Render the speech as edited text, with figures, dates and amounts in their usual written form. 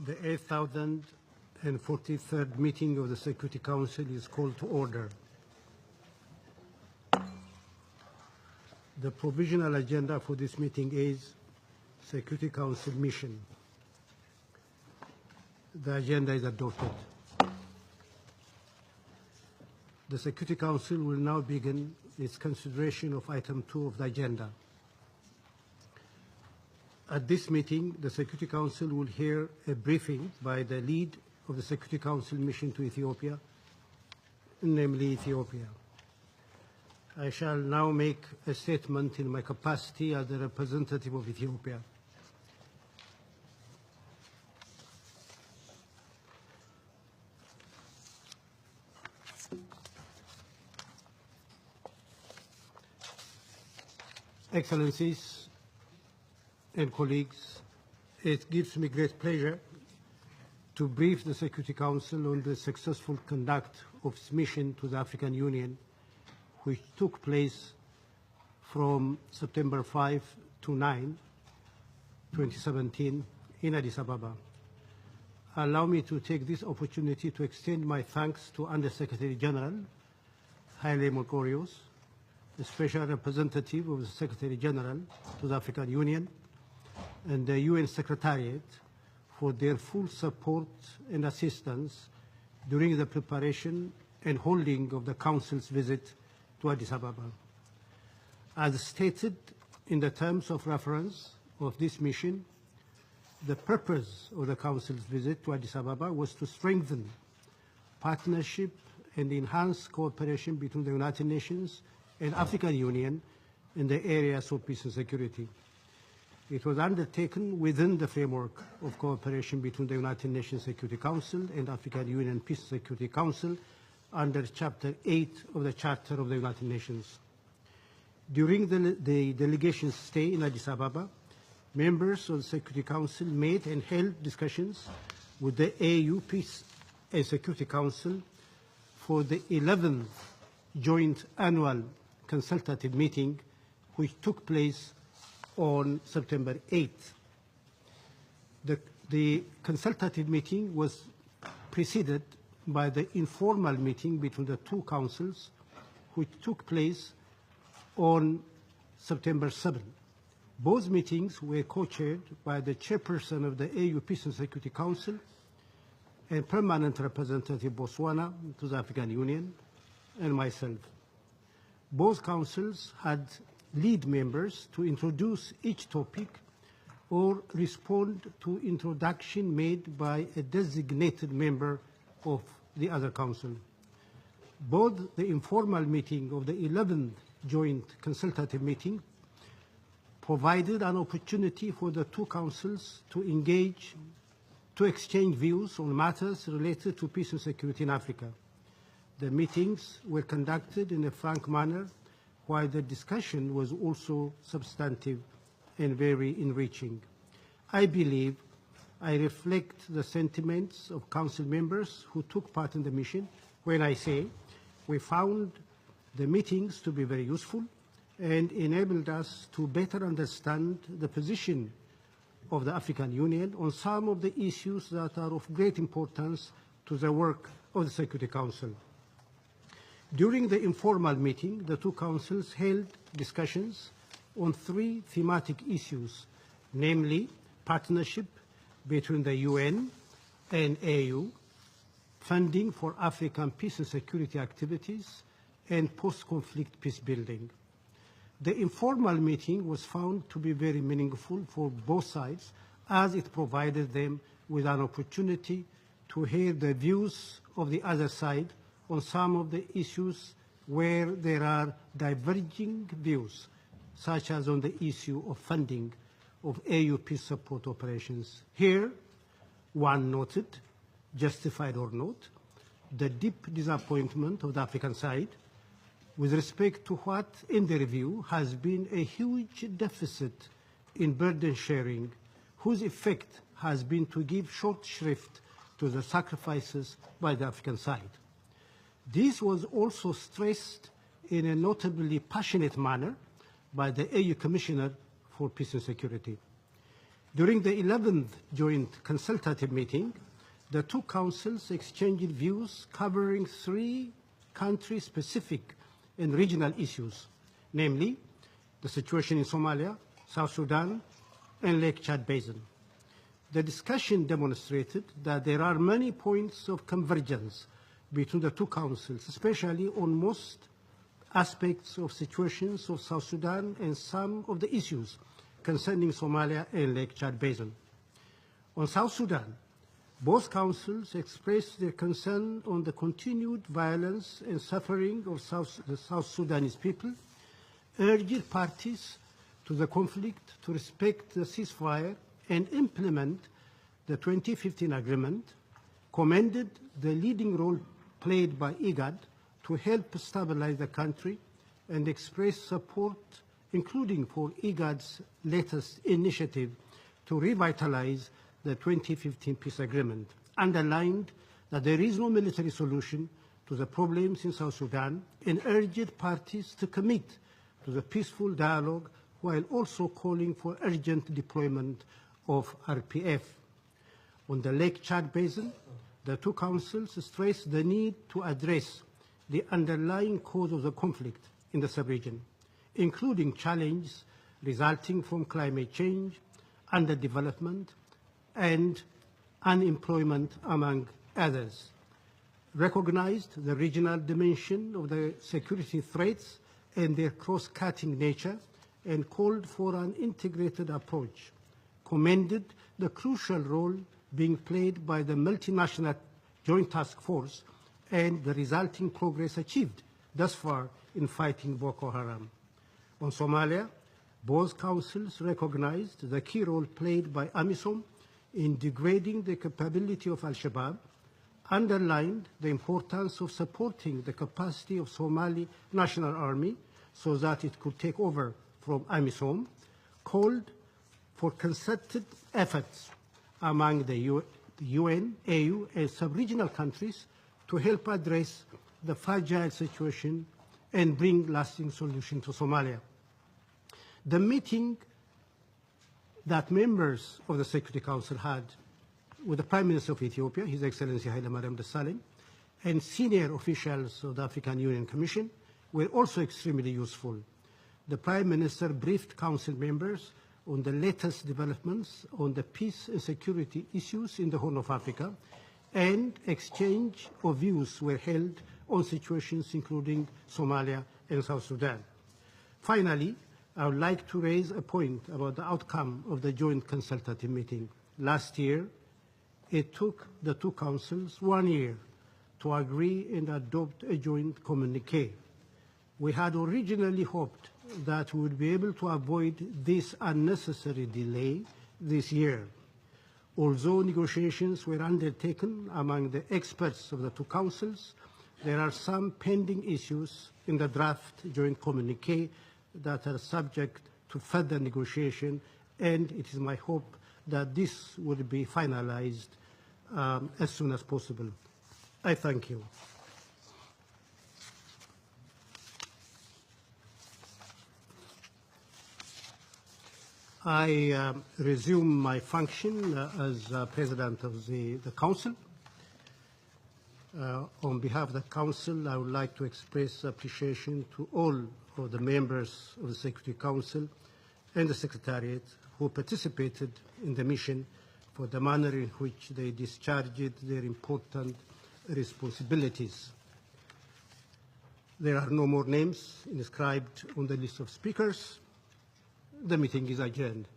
The 8,043rd meeting of the Security Council is called to order. The provisional agenda for this meeting is Security Council mission. The agenda is adopted. The Security Council will now begin its consideration of item 2 of the agenda. At this meeting, the Security Council will hear a briefing by the lead of the Security Council mission to Ethiopia, namely Ethiopia. I shall now make a statement in my capacity as the representative of Ethiopia. Excellencies and colleagues, it gives me great pleasure to brief the Security Council on the successful conduct of its mission to the African Union, which took place from September 5 to 9, 2017 in Addis Ababa. Allow me to take this opportunity to extend my thanks to Under-Secretary General Haile Mokorios, the Special Representative of the Secretary General to the African Union, and the UN Secretariat for their full support and assistance during the preparation and holding of the Council's visit to Addis Ababa. As stated in the terms of reference of this mission, the purpose of the Council's visit to Addis Ababa was to strengthen partnership and enhance cooperation between the United Nations and African Union in the areas of peace and security. It was undertaken within the framework of cooperation between the United Nations Security Council and African Union Peace and Security Council under Chapter 8 of the Charter of the United Nations. During the delegation's stay in Addis Ababa, members of the Security Council made and held discussions with the AU Peace and Security Council for the 11th Joint Annual Consultative Meeting, which took place on September 8th. The consultative meeting was preceded by the informal meeting between the two councils, which took place on September 7th. Both meetings were co-chaired by the chairperson of the AU Peace and Security Council and permanent representative Botswana to the African Union, and myself. Both councils had lead members to introduce each topic or respond to introduction made by a designated member of the other council. Both the informal meeting of the 11th Joint Consultative Meeting provided an opportunity for the two councils to engage, to exchange views on matters related to peace and security in Africa. The meetings were conducted in a frank manner, while the discussion was also substantive and very enriching. I believe I reflect the sentiments of council members who took part in the mission when I say we found the meetings to be very useful and enabled us to better understand the position of the African Union on some of the issues that are of great importance to the work of the Security Council. During the informal meeting, the two councils held discussions on three thematic issues, namely partnership between the UN and AU, funding for African peace and security activities, and post-conflict peace building. The informal meeting was found to be very meaningful for both sides, as it provided them with an opportunity to hear the views of the other side on some of the issues where there are diverging views, such as on the issue of funding of AU peace support operations. Here, one noted, justified or not, the deep disappointment of the African side with respect to what, in their view, has been a huge deficit in burden sharing, whose effect has been to give short shrift to the sacrifices by the African side. This was also stressed in a notably passionate manner by the AU Commissioner for Peace and Security. During the 11th joint consultative meeting, the two councils exchanged views covering three country-specific and regional issues, namely the situation in Somalia, South Sudan, and Lake Chad Basin. The discussion demonstrated that there are many points of convergence between the two councils, especially on most aspects of situations of South Sudan and some of the issues concerning Somalia and Lake Chad Basin. On South Sudan, both councils expressed their concern on the continued violence and suffering of the South Sudanese people, urged parties to the conflict to respect the ceasefire and implement the 2015 agreement, commended the leading role played by IGAD to help stabilize the country, and expressed support, including for IGAD's latest initiative to revitalize the 2015 peace agreement, underlined that there is no military solution to the problems in South Sudan, and urged parties to commit to the peaceful dialogue while also calling for urgent deployment of RPF. On the Lake Chad Basin, the two councils stressed the need to address the underlying cause of the conflict in the sub-region, including challenges resulting from climate change, underdevelopment, and unemployment, among others, recognized the regional dimension of the security threats and their cross-cutting nature, and called for an integrated approach, commended the crucial role being played by the multinational Joint Task Force and the resulting progress achieved thus far in fighting Boko Haram. On Somalia, both councils recognized the key role played by AMISOM in degrading the capability of Al-Shabaab, underlined the importance of supporting the capacity of Somali National Army so that it could take over from AMISOM, called for concerted efforts among the UN, AU, and sub-regional countries to help address the fragile situation and bring lasting solution to Somalia. The meeting that members of the Security Council had with the Prime Minister of Ethiopia, His Excellency Haile Mariam Desalegn, and senior officials of the African Union Commission were also extremely useful. The Prime Minister briefed Council members on the latest developments on the peace and security issues in the Horn of Africa, and exchange of views were held on situations including Somalia and South Sudan. Finally, I would like to raise a point about the outcome of the joint consultative meeting. Last year, it took the two councils 1 year to agree and adopt a joint communique. We had originally hoped that we would be able to avoid this unnecessary delay this year. Although negotiations were undertaken among the experts of the two councils, there are some pending issues in the draft joint communique that are subject to further negotiation, and it is my hope that this will be finalized as soon as possible. I thank you. I resume my function as President of the Council. On behalf of the Council, I would like to express appreciation to all of the members of the Security Council and the Secretariat who participated in the mission for the manner in which they discharged their important responsibilities. There are no more names inscribed on the list of speakers. The meeting is adjourned.